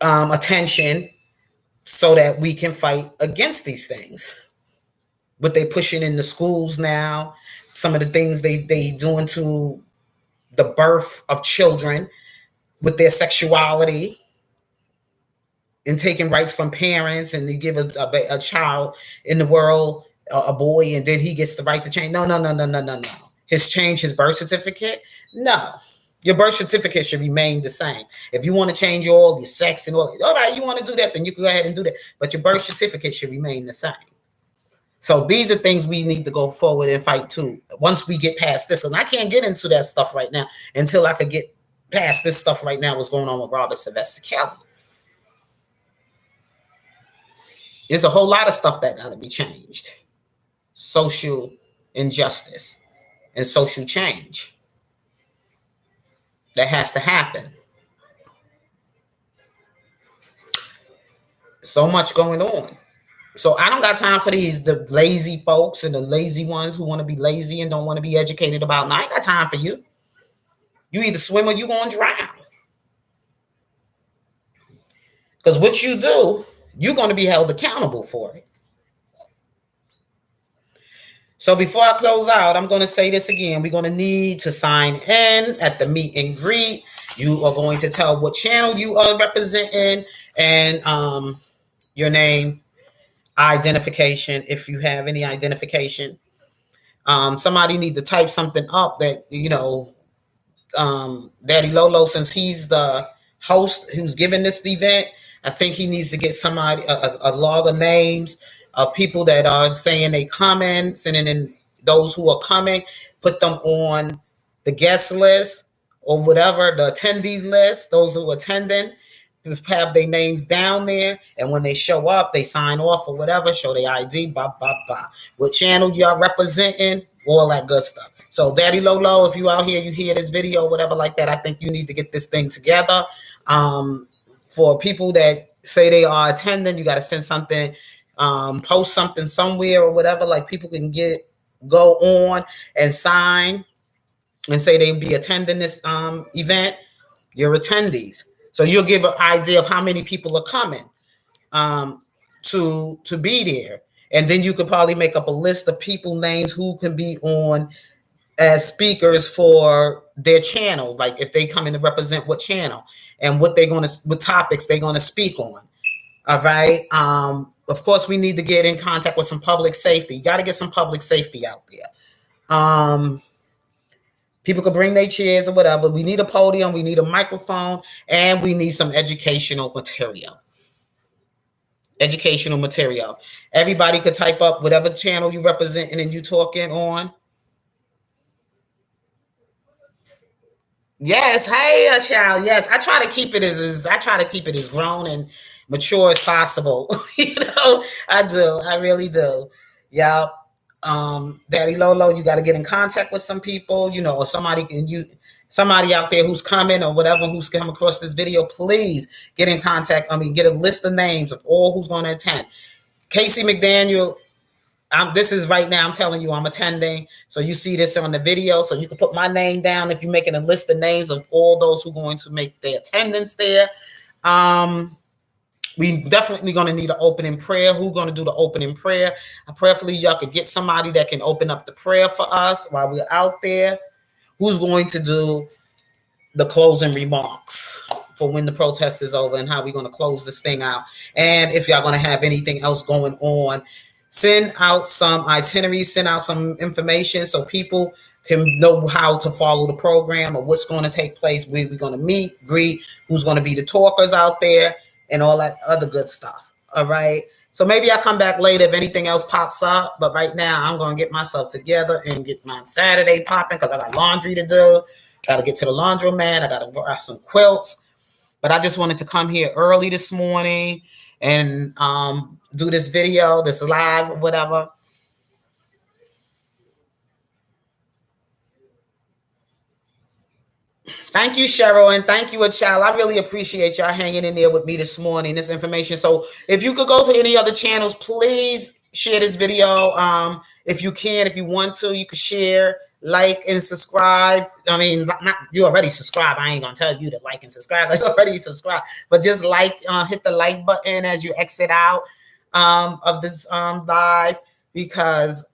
attention so that we can fight against these things. What they pushing in the schools now, some of the things they doing to the birth of children with their sexuality, and taking rights from parents, and you give a child in the world a boy, and then he gets the right to change. No. His birth certificate? No. Your birth certificate should remain the same. If you want to change all your sex and all right, you want to do that, then you can go ahead and do that. But your birth certificate should remain the same. So these are things we need to go forward and fight too. Once we get past this, and I can't get into that stuff right now until I could get past this stuff right now, what's going on with Robert Sylvester Kelly. There's a whole lot of stuff that got to be changed. Social injustice and social change that has to happen. So much going on. So I don't got time for the lazy folks and the lazy ones who want to be lazy and don't want to be educated about. Now I ain't got time for you. You either swim or you going to drown. Because what you do, you're going to be held accountable for it. So before I close out, I'm going to say this again. We're going to need to sign in at the meet and greet. You are going to tell what channel you are representing and your name. identification, if you have any identification. Somebody need to type something up that, Daddy Lolo, since he's the host who's giving this event, I think he needs to get somebody a log of names of people that are saying they comments, and then those who are coming, put them on the guest list or whatever, the attendee list. Those who are attending have their names down there, and when they show up, they sign off or whatever, show their ID, blah blah blah. What channel y'all representing, all that good stuff. So, Daddy Lolo, if you out here, you hear this video, whatever like that, I think you need to get this thing together. For people that say they are attending, you got to send something, post something somewhere or whatever, like people can go on and sign and say they'll be attending this event. Your attendees. So you'll give an idea of how many people are coming to be there. And then you could probably make up a list of people names who can be on as speakers for their channel. Like if they come in to represent what channel and what topics they're going to speak on. All right. Of course, we need to get in contact with some public safety. You got to get some public safety out there. People could bring their chairs or whatever. We need a podium, we need a microphone, and we need some educational material. Educational material. Everybody could type up whatever channel you represent and you talking on. Yes, hey, child. Yes, I try to keep it as grown and mature as possible. I do. I really do. Yeah. Daddy Lolo, you got to get in contact with some people, or somebody out there who's coming or whatever, who's come across this video. Please get in contact. Get a list of names of all who's going to attend. Casey McDaniel, this is right now, I'm telling you, I'm attending. So you see this on the video, so you can put my name down if you're making a list of names of all those who are going to make their attendance there. We definitely going to need an opening prayer. Who's going to do the opening prayer? Prayerfully, y'all could get somebody that can open up the prayer for us while we're out there. Who's going to do the closing remarks for when the protest is over and how we're going to close this thing out? And if y'all going to have anything else going on, send out some itineraries, send out some information so people can know how to follow the program or what's going to take place. We're going to meet, greet, who's going to be the talkers out there, and all that other good stuff. All right. So maybe I'll come back later if anything else pops up. But right now, I'm going to get myself together and get my Saturday popping because I got laundry to do. Got to get to the laundromat. I got to buy some quilts. But I just wanted to come here early this morning and do this video, this live, whatever. Thank you, Cheryl, and thank you, Achal. I really appreciate y'all hanging in there with me this morning, this information. So if you could go to any other channels, please share this video. If you can, if you want to, you can share, like, and subscribe. You already subscribe. I ain't going to tell you to like and subscribe. You already subscribe. But just hit the like button as you exit out of this live, because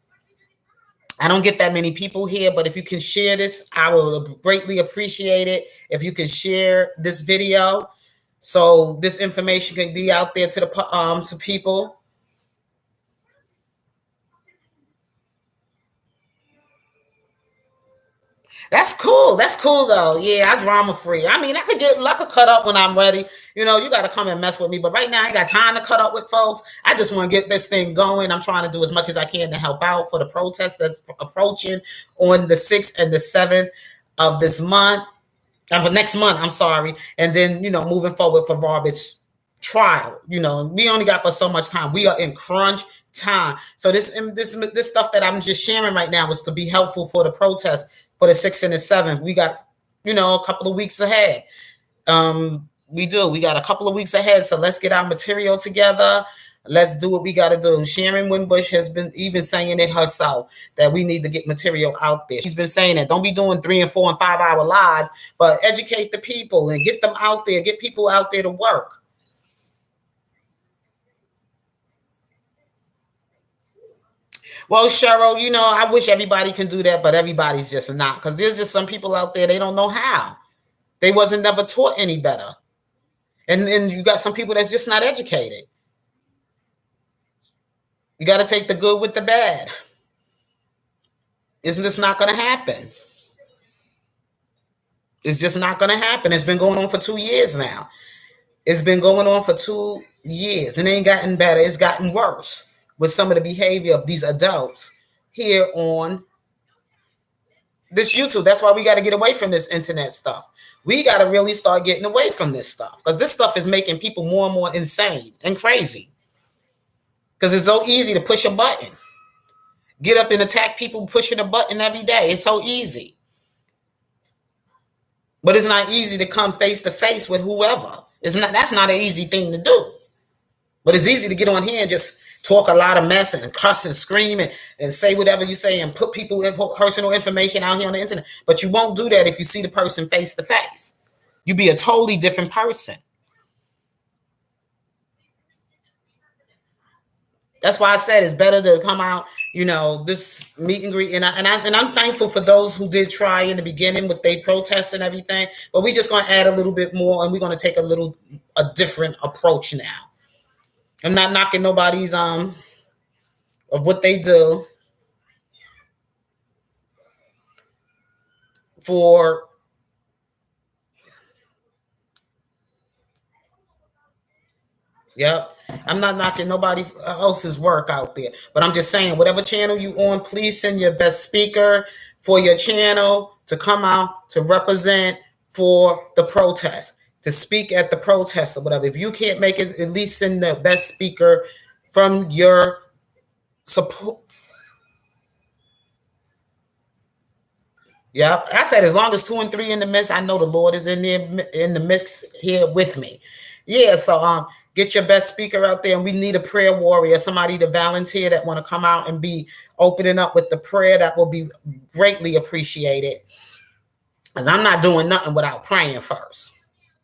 I don't get that many people here, but if you can share this, I will greatly appreciate it. If you can share this video, so this information can be out there to to people. That's cool. That's cool though. Yeah, I drama free. I could cut up when I'm ready. You got to come and mess with me. But right now, I ain't got time to cut up with folks. I just want to get this thing going. I'm trying to do as much as I can to help out for the protest that's approaching on the 6th and the 7th of this month. Of next month, I'm sorry. And then, moving forward for Robert's trial. We only got but so much time. We are in crunch time. So this stuff that I'm just sharing right now is to be helpful for the protest for the 6th and the 7th. We got, a couple of weeks ahead. We got a couple of weeks ahead. So let's get our material together. Let's do what we got to do. Sharon Winbush has been even saying it herself that we need to get material out there. She's been saying that. Don't be doing 3 and 4 and 5 hour lives, but educate the people and get them out there. Get people out there to work. Well, Cheryl, I wish everybody can do that, but everybody's just not, because there's just some people out there, they don't know how. They wasn't never taught any better. And then you got some people that's just not educated. You got to take the good with the bad. Isn't this not going to happen? It's just not going to happen. It's been going on for 2 years now. It's been going on for 2 years, and it ain't gotten better. It's gotten worse with some of the behavior of these adults here on this YouTube. That's why we got to get away from this internet stuff. We got to really start getting away from this stuff, because this stuff is making people more and more insane and crazy. Because it's so easy to push a button. Get up and attack people pushing a button every day. It's so easy. But it's not easy to come face to face with whoever. That's not an easy thing to do. But it's easy to get on here and just talk a lot of mess and cuss and scream and say whatever you say and put people in personal information out here on the internet. But you won't do that if you see the person face to face. You be a totally different person. That's why I said it's better to come out, this meet and greet. And I'm thankful for those who did try in the beginning with their protests and everything. But we're just going to add a little bit more, and we're going to take a different approach now. I'm not knocking nobody's of what they do for. Yep. I'm not knocking nobody else's work out there, but I'm just saying, whatever channel you on, please send your best speaker for your channel to come out to represent for the protest, to speak at the protest or whatever. If you can't make it, at least send the best speaker from your support. Yeah, I said as long as 2 and 3 in the midst, I know the Lord is in there in the mix here with me. Yeah, so get your best speaker out there, and we need a prayer warrior, somebody to volunteer that want to come out and be opening up with the prayer. That will be greatly appreciated, because I'm not doing nothing without praying first.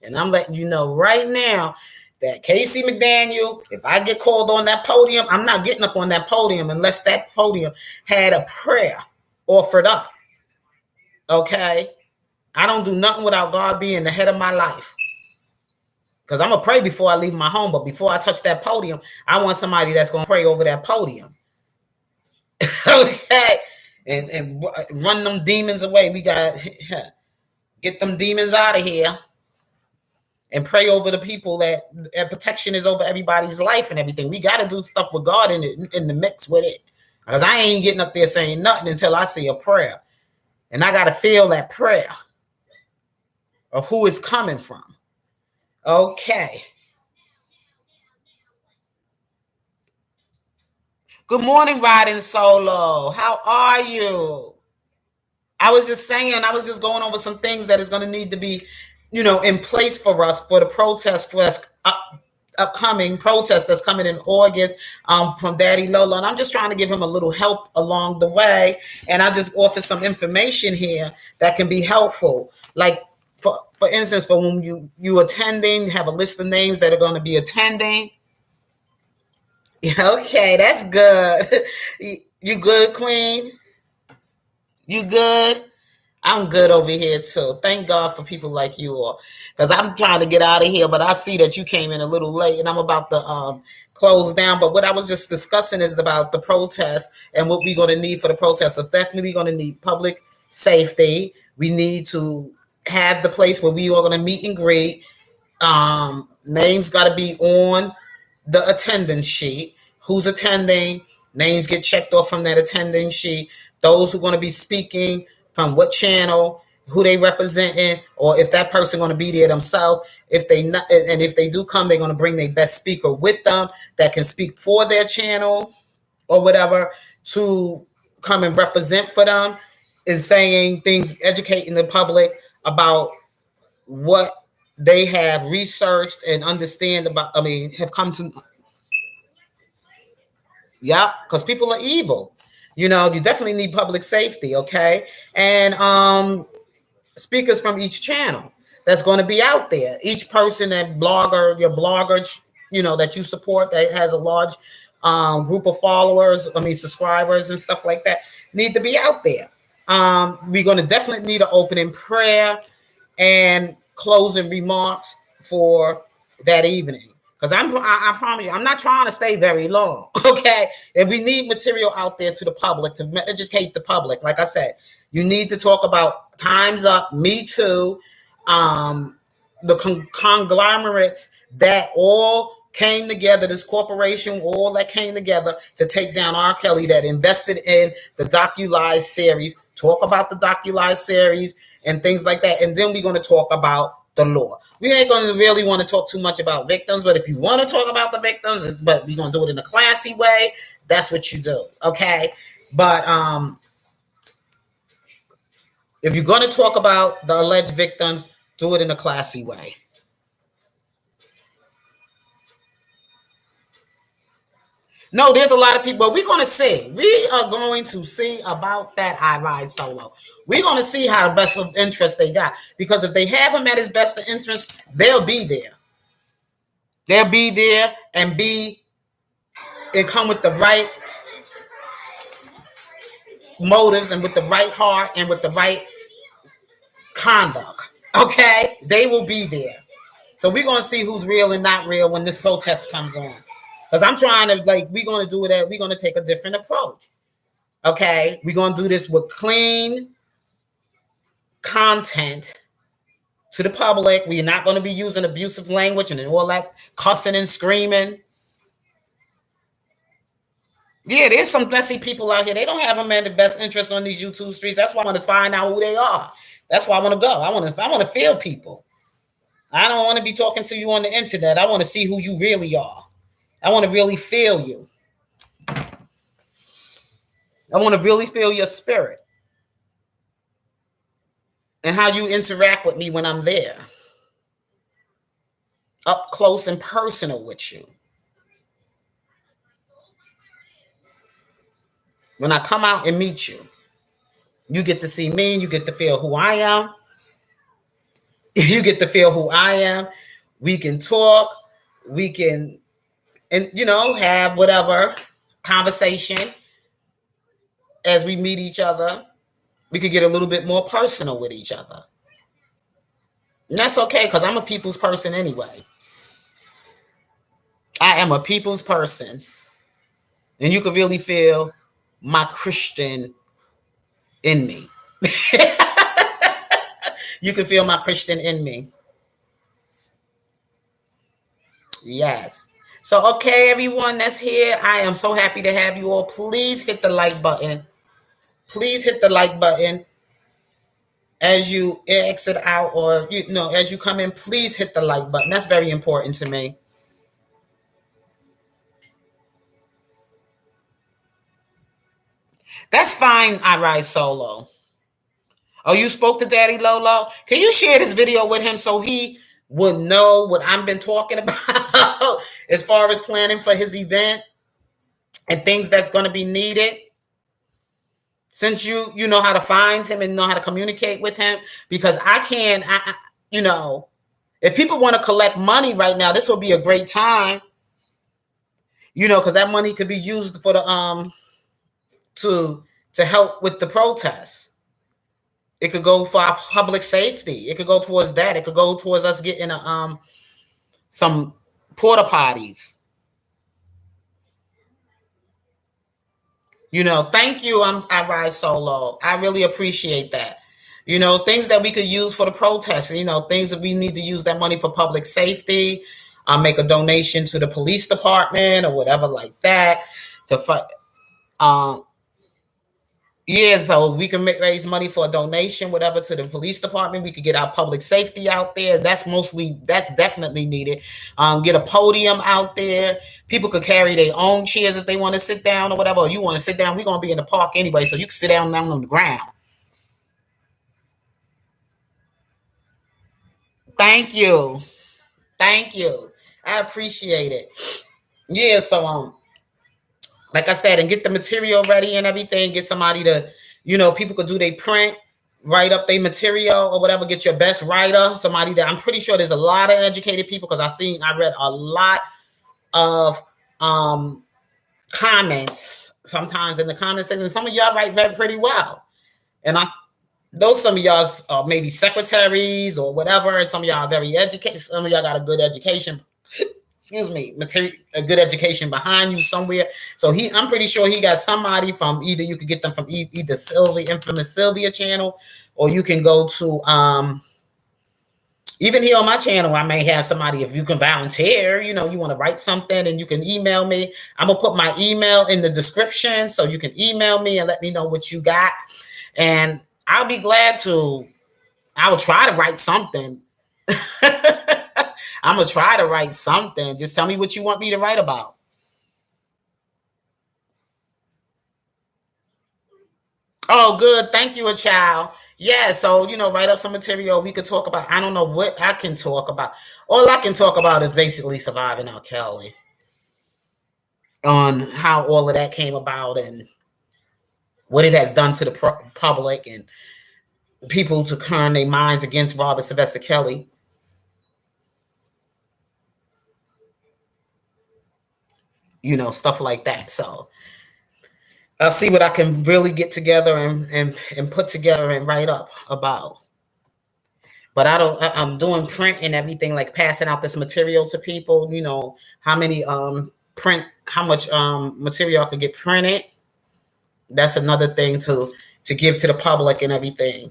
And I'm letting you know right now that Casey McDaniel, if I get called on that podium, I'm not getting up on that podium unless that podium had a prayer offered up. Okay? I don't do nothing without God being the head of my life. Because I'm going to pray before I leave my home, but before I touch that podium, I want somebody that's going to pray over that podium. Okay? And run them demons away. We got to get them demons out of here and pray over the people that protection is over everybody's life and everything. We got to do stuff with God in the mix with it. Because I ain't getting up there saying nothing until I see a prayer. And I got to feel that prayer of who it's coming from. Okay. Good morning, Riding Solo. How are you? I was just going over some things that is going to need to be, in place for us for the protest, for us upcoming protest that's coming in August from Daddy Lola. And I'm just trying to give him a little help along the way. And I just offer some information here that can be helpful. Like, for instance, for when you attending, have a list of names that are going to be attending. Okay, that's good. You good, Queen? You good? I'm good over here too. Thank God for people like you all, because I'm trying to get out of here, but I see that you came in a little late, and I'm about to close down. But what I was just discussing is about the protest and what we're going to need for the protest. We're definitely going to need public safety. We need to have the place where we are going to meet and greet. Names got to be on the attendance sheet. Who's attending? Names get checked off from that attendance sheet. Those who are going to be speaking, from what channel, who they representing, or if that person going to be there themselves. If they not, and if they do come, they're going to bring their best speaker with them that can speak for their channel or whatever, to come and represent for them, and saying things, educating the public about what they have researched and understand about. Have come to. Yeah, because people are evil. You definitely need public safety, okay? And speakers from each channel that's going to be out there. Each person, your blogger, that you support, that has a large group of followers, subscribers and stuff like that, need to be out there. We're going to definitely need an opening prayer and closing remarks for that evening. Because I promise you, I'm not trying to stay very long. Okay. If we need material out there to the public to educate the public, like I said, you need to talk about Time's Up, Me Too, the conglomerates that all came together, this corporation, all that came together to take down R. Kelly, that invested in the Docu-Lies series. Talk about the Docu-Lies series and things like that. And then we're going to talk about the law. We ain't going to really want to talk too much about victims, but if you want to talk about the victims, but we're going to do it in a classy way, that's what you do. Okay. But if you're going to talk about the alleged victims, do it in a classy way. No, there's a lot of people. We're going to see. We are going to see about that I Rise Solo. We're going to see how the best of interest they got. Because if they have him at his best of interest, they'll be there. They'll be there and come with the right motives and with the right heart and with the right conduct. Okay? They will be there. So we're going to see who's real and not real when this protest comes on. Because I'm trying to, we're going to do it. We're going to take a different approach. Okay? We're going to do this with clean content to the public. We're not going to be using abusive language and all that cussing and screaming. Yeah, there's some messy people out here. They don't have a man the best interest on these YouTube streets. That's why I want to find out who they are. That's why I want to go. I want to feel people. I don't want to be talking to you on the internet. I want to see who you really are. I want to really feel you. I want to really feel your spirit and how you interact with me when I'm there, up close and personal with you. When I come out and meet you, you get to see me, you get to feel who I am. You get to feel who I am. We can talk, we can, and have whatever conversation as we meet each other. We could get a little bit more personal with each other. And that's okay, because I'm a people's person anyway. I am a people's person. And you can really feel my Christian in me. You can feel my Christian in me. Yes. So, okay, everyone that's here, I am so happy to have you all. Please hit the like button. Please hit the like button as you exit out, or as you come in. Please hit the like button. That's very important to me. That's fine, I Rise Solo. Oh, you spoke to Daddy Lolo? Can you share this video with him so he would know what I've been talking about as far as planning for his event and things that's going to be needed? Since you know how to find him and know how to communicate with him, because if people want to collect money right now, this will be a great time, because that money could be used for the to help with the protests. It could go for our public safety. It could go towards that. It could go towards us getting some porta potties. Thank you. I Rise Solo. I really appreciate that. Things that we could use for the protests. Things that we need to use that money for public safety. Make a donation to the police department or whatever like that to fight. Yeah, so we can raise money for a donation, whatever, to the police department. We could get our public safety out there. That's definitely needed. Get a podium out there. People could carry their own chairs if they want to sit down or whatever. Or you want to sit down, we're going to be in the park anyway, so you can sit down on the ground. Thank you. Thank you. I appreciate it. Yeah, so like I said, and get the material ready and everything. Get somebody to, people could do their print, write up their material or whatever. Get your best writer, somebody that I'm pretty sure there's a lot of educated people, because I read a lot of comments sometimes in the comment section. Some of y'all write very pretty well, and some of y'all are maybe secretaries or whatever, and some of y'all are very educated. Some of y'all got a good education. excuse me, material, a good education behind you somewhere. So I'm pretty sure he got somebody from either, you could get them from either Sylvia, infamous Sylvia channel, or you can go to even here on my channel, I may have somebody, if you can volunteer, you want to write something, and you can email me. I'm going to put my email in the description so you can email me and let me know what you got. And I'll be glad to, I will try to write something. I'm going to try to write something. Just tell me what you want me to write about. Oh, good. Thank you, a child. Yeah, so write up some material we could talk about. I don't know what I can talk about. All I can talk about is basically surviving R. Kelly, on how all of that came about and what it has done to the public and people to turn their minds against Robert Sylvester Kelly. Stuff like that. So I'll see what I can really get together and put together and write up about. But I'm doing print and everything, like passing out this material to people. How many how much material could get printed. That's another thing to give to the public and everything.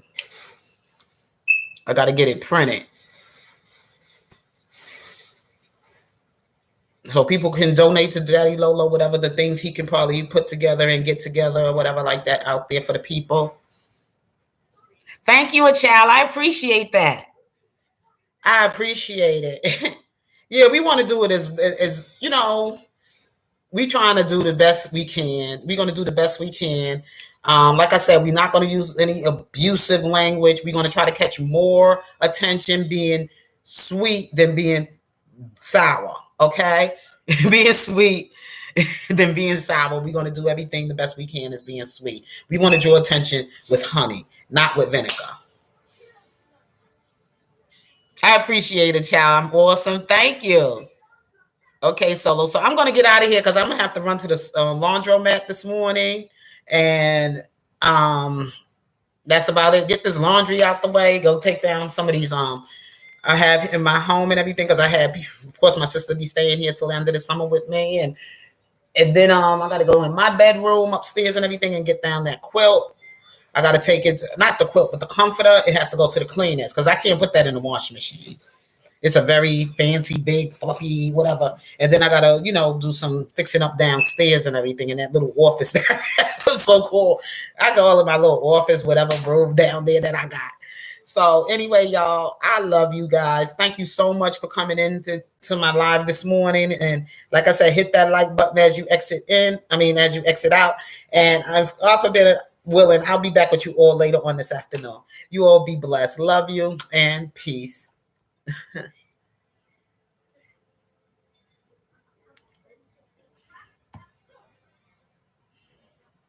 I got to get it printed so people can donate to Daddy Lolo, whatever the things he can probably put together and get together or whatever like that out there for the people. Thank you, a child. I appreciate that. I appreciate it. Yeah, we want to do it as we trying to do the best we can. We're going to do the best we can. Like I said, we're not going to use any abusive language. We're going to try to catch more attention being sweet than being sour. Okay, being sweet than being sour. We're going to do everything the best we can as being sweet. We want to draw attention with honey, not with vinegar. I appreciate it, child. I'm awesome. Thank you. Okay, Solo. So I'm going to get out of here because I'm going to have to run to the laundromat this morning. And that's about it. Get this laundry out the way. Go take down some of these I have in my home and everything, because I have, of course, my sister be staying here till the end of the summer with me. And then I got to go in my bedroom upstairs and everything and get down that quilt. I got to take it, not the quilt, but the comforter. It has to go to the cleaners because I can't put that in the washing machine. It's a very fancy, big, fluffy, whatever. And then I got to, do some fixing up downstairs and everything in that little office. That was so cool. I got all of my little office, whatever room down there that I got. So anyway, y'all, I love you guys. Thank you so much for coming into my live this morning. And like I said, hit that like button as you exit as you exit out. And God forbid willing, I'll be back with you all later on this afternoon. You all be blessed. Love you and peace.